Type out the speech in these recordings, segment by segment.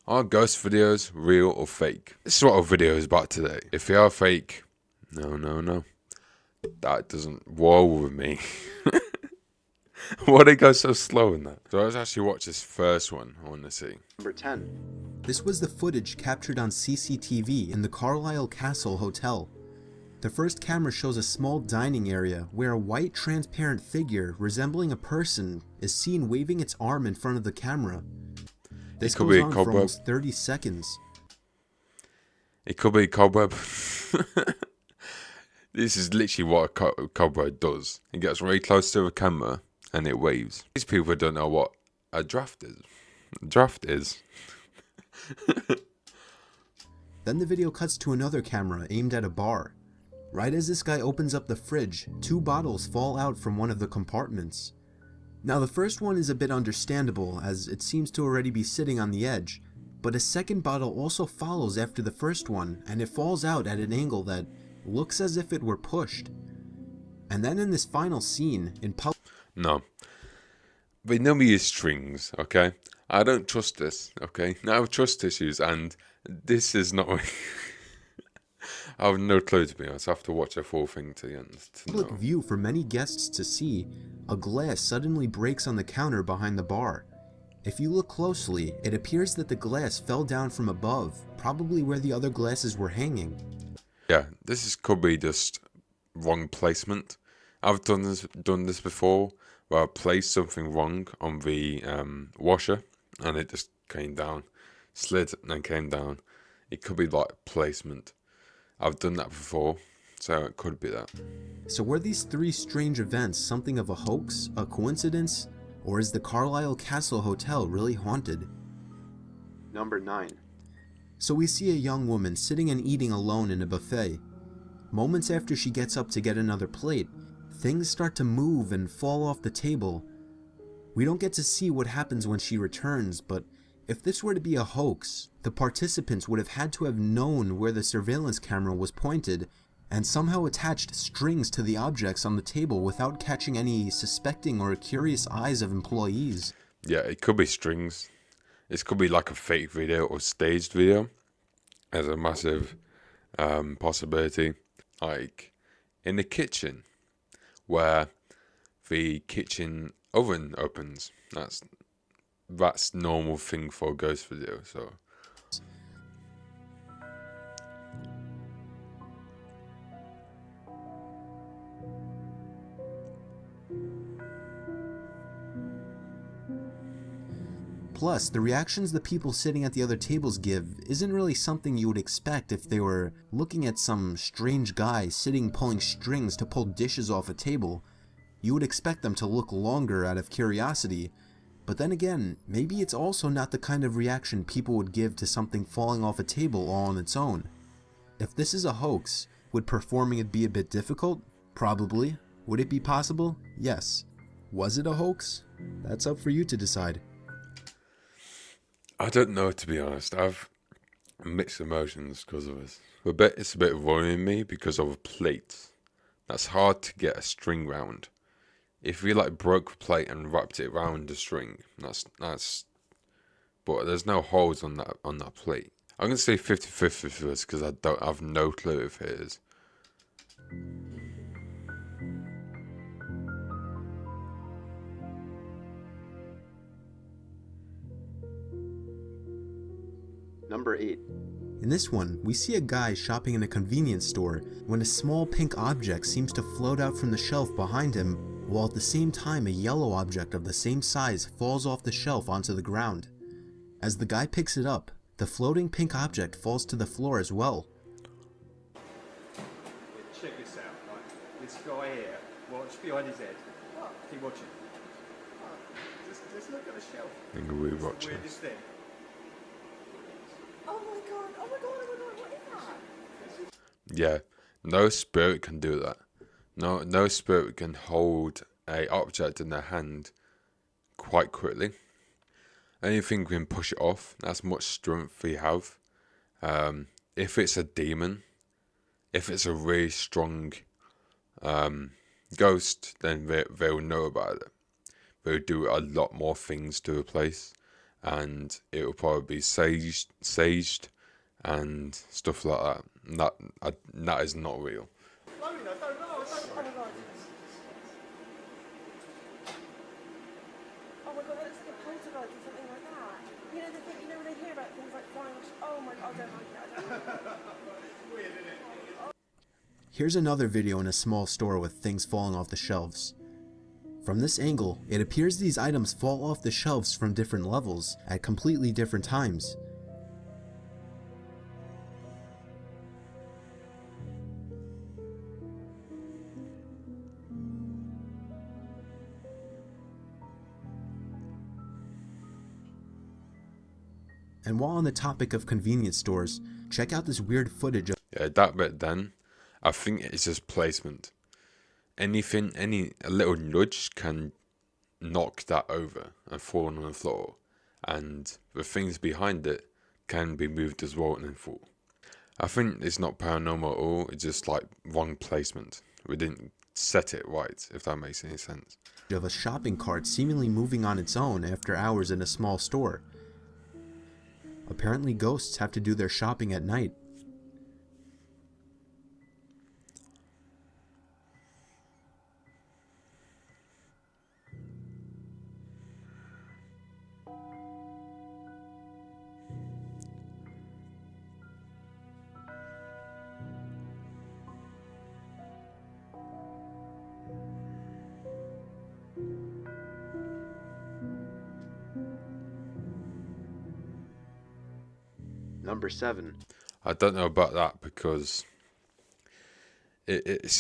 Are ghost videos real or fake? This is what our video is about today. If they are fake, no. That doesn't roll with me. Why they go so slow in that? So let's actually watch this first one. I want to see. Number 10. This was the footage captured on CCTV in the Carlisle Castle Hotel. The first camera shows a small dining area where a white transparent figure resembling a person is seen waving its arm in front of the camera. This could goes be a on for cobweb. almost 30 seconds. It could be a cobweb. This is literally what a cobweb does. It gets very close to the camera and it waves. These people don't know what a draft is. Draft is. Then the video cuts to another camera aimed at a bar. Right as this guy opens up the fridge, 2 bottles fall out from one of the compartments. Now the first one is a bit understandable as it seems to already be sitting on the edge, but a second bottle also follows after the first one and it falls out at an angle that looks as if it were pushed. And then in this final scene, in public... No. They know me as strings, okay? I don't trust this, okay? I have trust issues and this is not... I have no clue, to be honest. I have to watch the full thing to the end to know. view for many guests to see, a glass suddenly breaks on the counter behind the bar. If you look closely, it appears that the glass fell down from above, probably where the other glasses were hanging. Yeah, could be just wrong placement. I've done this before, where I placed something wrong on the washer, and it just came down, slid and then came down. It could be like placement. I've done that before, so it could be that. So were these 3 strange events something of a hoax, a coincidence, or is the Carlisle Castle Hotel really haunted? Number 9. So we see a young woman sitting and eating alone in a buffet. Moments after she gets up to get another plate, things start to move and fall off the table. We don't get to see what happens when she returns, but if this were to be a hoax, the participants would have had to have known where the surveillance camera was pointed and somehow attached strings to the objects on the table without catching any suspecting or curious eyes of employees. Yeah, it could be strings. This could be like a fake video or staged video. As a massive possibility. Like in the kitchen, where the kitchen oven opens. That's normal thing for a ghost video, so. Plus, the reactions the people sitting at the other tables give isn't really something you would expect if they were looking at some strange guy sitting pulling strings to pull dishes off a table. You would expect them to look longer out of curiosity, but then again, maybe it's also not the kind of reaction people would give to something falling off a table all on its own. If this is a hoax, would performing it be a bit difficult? Probably. Would it be possible? Yes. Was it a hoax? That's up for you to decide. I don't know, to be honest. I've mixed emotions because of this. It's a bit worrying me because of a plate. That's hard to get a string round. If we like broke the plate and wrapped it around the string, that's. But there's no holes on that plate. I'm gonna say 50-50 for this because I have no clue if it is. Number 8. In this one, we see a guy shopping in a convenience store when a small pink object seems to float out from the shelf behind him, while at the same time a yellow object of the same size falls off the shelf onto the ground. As the guy picks it up, the floating pink object falls to the floor as well. Check this out, right? This guy here, watch behind his head. Keep watching. Just look at the shelf. I think we watch it. Weirdest thing. Oh my god, oh my god, oh my god, what is that? Yeah, no spirit can do that. No spirit can hold a object in their hand quite quickly. Anything can push it off. That's much strength we have. If it's a demon, if it's a really strong ghost, then they'll know about it. They'll do a lot more things to a place, and it will probably be saged and stuff like that. That is not real. Oh my God. Oh my God, that looks like a poltergeist or something like that. You know the thing, you know when they hear about things like flying. Oh my God, I don't like it. I don't like it. Here's another video in a small store with things falling off the shelves. From this angle, it appears these items fall off the shelves from different levels at completely different times. And while on the topic of convenience stores, check out this weird footage of Yeah, that bit then, I think it's just placement. A little nudge can knock that over and fall on the floor, and the things behind it can be moved as well and fall. I think it's not paranormal at all, it's just like wrong placement. We didn't set it right, if that makes any sense. a shopping cart seemingly moving on its own after hours in a small store. Apparently ghosts have to do their shopping at night. Number 7. I don't know about that because it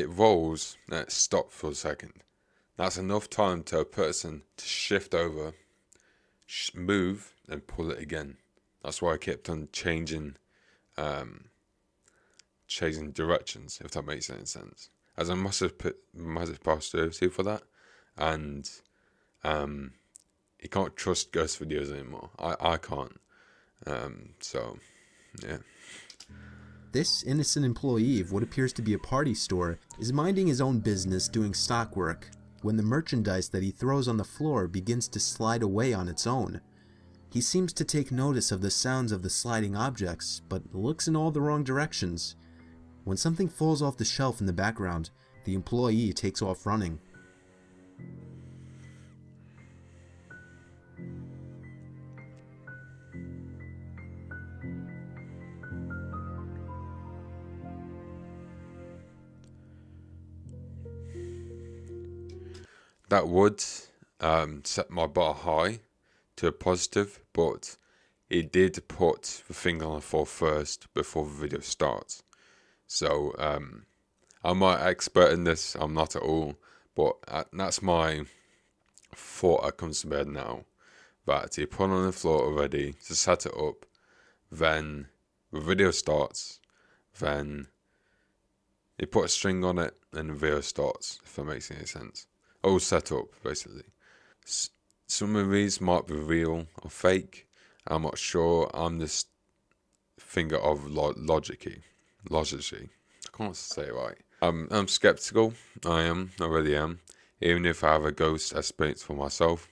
rolls and it stops for a second. That's enough time to a person to shift over, move, and pull it again. That's why I kept on changing directions, if that makes any sense. As a massive possibility for that, and you can't trust ghost videos anymore. I can't. So, yeah. This innocent employee of what appears to be a party store is minding his own business doing stock work when the merchandise that he throws on the floor begins to slide away on its own. He seems to take notice of the sounds of the sliding objects, but looks in all the wrong directions. When something falls off the shelf in the background, the employee takes off running. That would set my bar high to a positive, but it did put the thing on the floor first before the video starts. So I'm not an expert in this, I'm not at all, but that's my thought that comes to bed now. That you put it on the floor already, to set it up, then the video starts, then you put a string on it, and the video starts, if that makes any sense. All set up, basically. Some of these might be real or fake. I'm not sure. I'm just thinking of logically. I can't say it right. I'm skeptical. I really am. Even if I have a ghost experience for myself.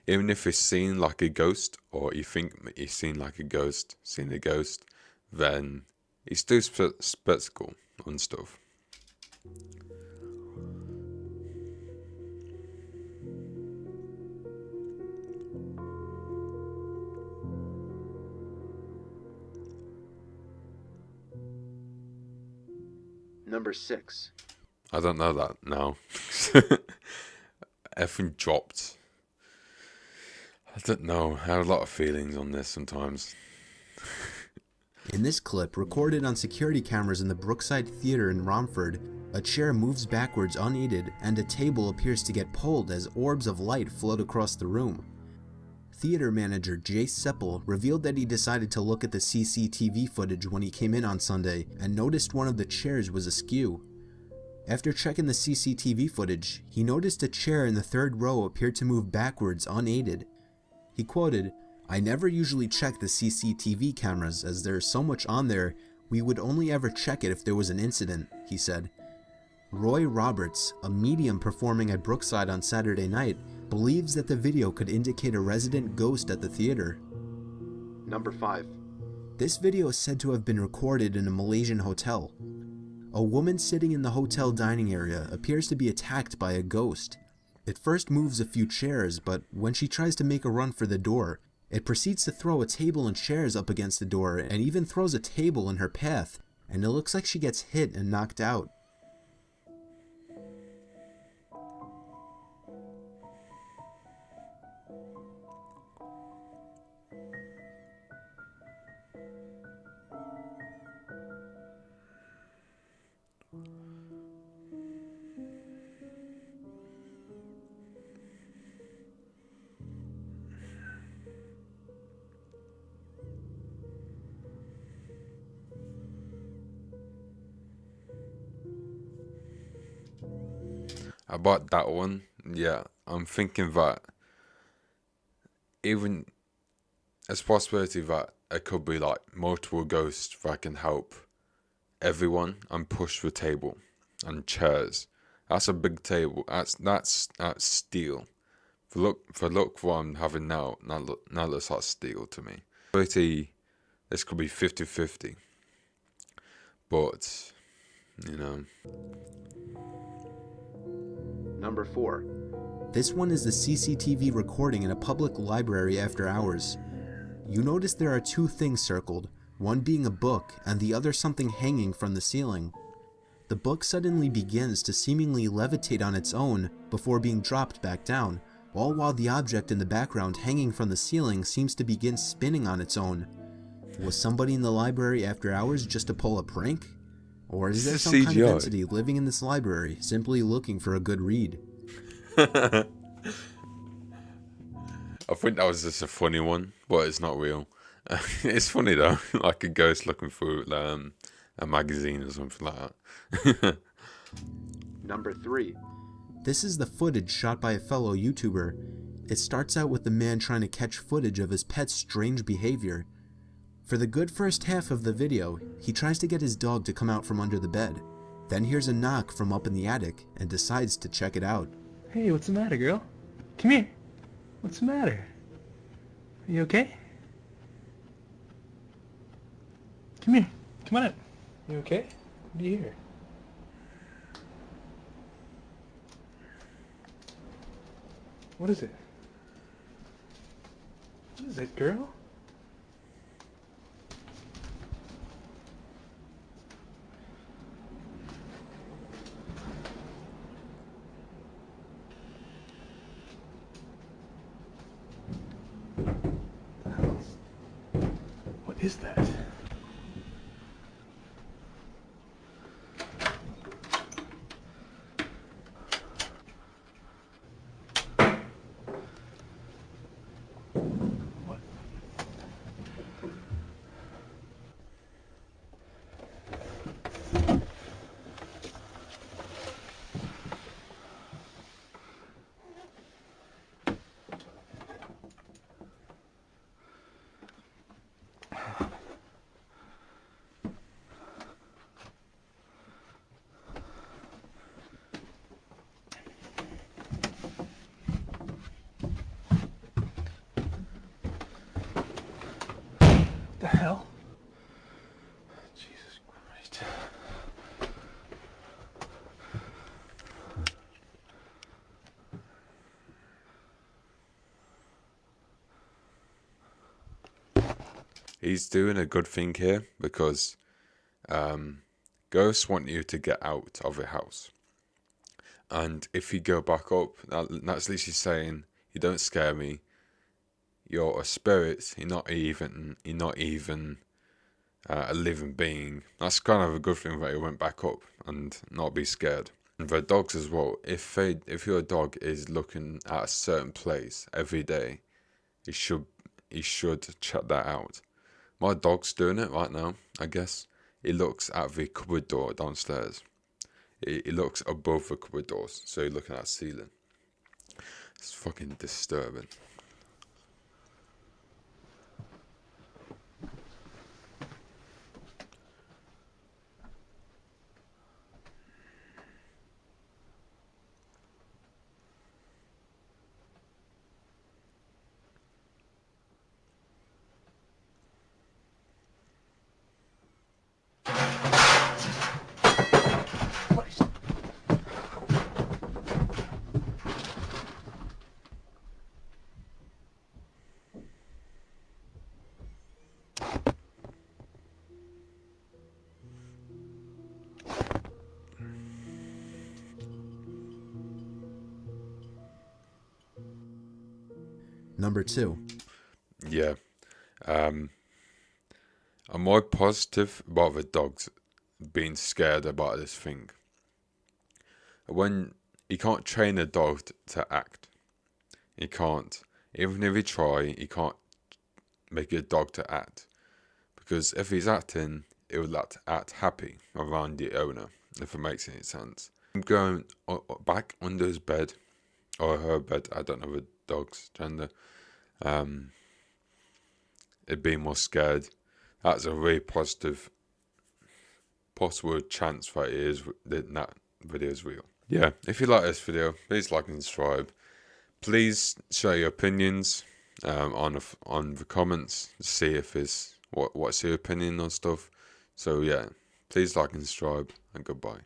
Even if it's seen like a ghost, or you think it's seen like a ghost, seen a ghost, then it's still skeptical and stuff. Number 6. I don't know that now. Everything dropped. I don't know. I have a lot of feelings on this sometimes. In this clip, recorded on security cameras in the Brookside Theater in Romford, a chair moves backwards unaided and a table appears to get pulled as orbs of light float across the room. Theater manager Jace Seppel revealed that he decided to look at the CCTV footage when he came in on Sunday and noticed one of the chairs was askew. After checking the CCTV footage, he noticed a chair in the third row appeared to move backwards unaided. He quoted, "I never usually check the CCTV cameras as there's so much on there, we would only ever check it if there was an incident," he said. Roy Roberts, a medium performing at Brookside on Saturday night, believes that the video could indicate a resident ghost at the theater. Number 5. This video is said to have been recorded in a Malaysian hotel. A woman sitting in the hotel dining area appears to be attacked by a ghost. It first moves a few chairs, but when she tries to make a run for the door, it proceeds to throw a table and chairs up against the door and even throws a table in her path, and it looks like she gets hit and knocked out. About that one, yeah, I'm thinking that even there's a possibility that it could be like multiple ghosts that can help everyone and push the table and chairs. That's a big table. That's steel. For look what I'm having now looks like steel to me. This could be 50-50. But you know. Number 4. This one is the CCTV recording in a public library after hours. You notice there are 2 things circled, one being a book and the other something hanging from the ceiling. The book suddenly begins to seemingly levitate on its own before being dropped back down, all while the object in the background hanging from the ceiling seems to begin spinning on its own. Was somebody in the library after hours just to pull a prank? Or is there some kind of entity living in this library, simply looking for a good read? I think that was just a funny one, but it's not real. It's funny though, like a ghost looking through a magazine or something like that. Number 3. This is the footage shot by a fellow YouTuber. It starts out with the man trying to catch footage of his pet's strange behavior. For the good first half of the video, he tries to get his dog to come out from under the bed, then hears a knock from up in the attic and decides to check it out. Hey, what's the matter, girl? Come here. What's the matter? Are you okay? Come here. Come on up. You okay? What do you hear? What is it? What is it, girl? What is that? What? The hell? Jesus Christ. He's doing a good thing here because ghosts want you to get out of the house. And if you go back up, that's literally saying, you don't scare me. You're a spirit. You're not even a living being. That's kind of a good thing that he went back up and not be scared. And for dogs as well, if your dog is looking at a certain place every day, he should check that out. My dog's doing it right now, I guess. He looks at the cupboard door downstairs. He looks above the cupboard doors, so he's looking at the ceiling. It's fucking disturbing. Number 2. Yeah. I'm more positive about the dogs being scared about this thing. When you can't train a dog to act, you can't. Even if you try, you can't make a dog to act. Because if he's acting, it would act happy around the owner, if it makes any sense. I'm going back under his bed, or her bed, I don't know the dog's gender. It being more scared. That's a really positive possible chance that that video is real. Yeah, if you like this video, please like and subscribe. Please share your opinions on the comments to see if it's what's your opinion on stuff. So yeah, please like and subscribe, and goodbye.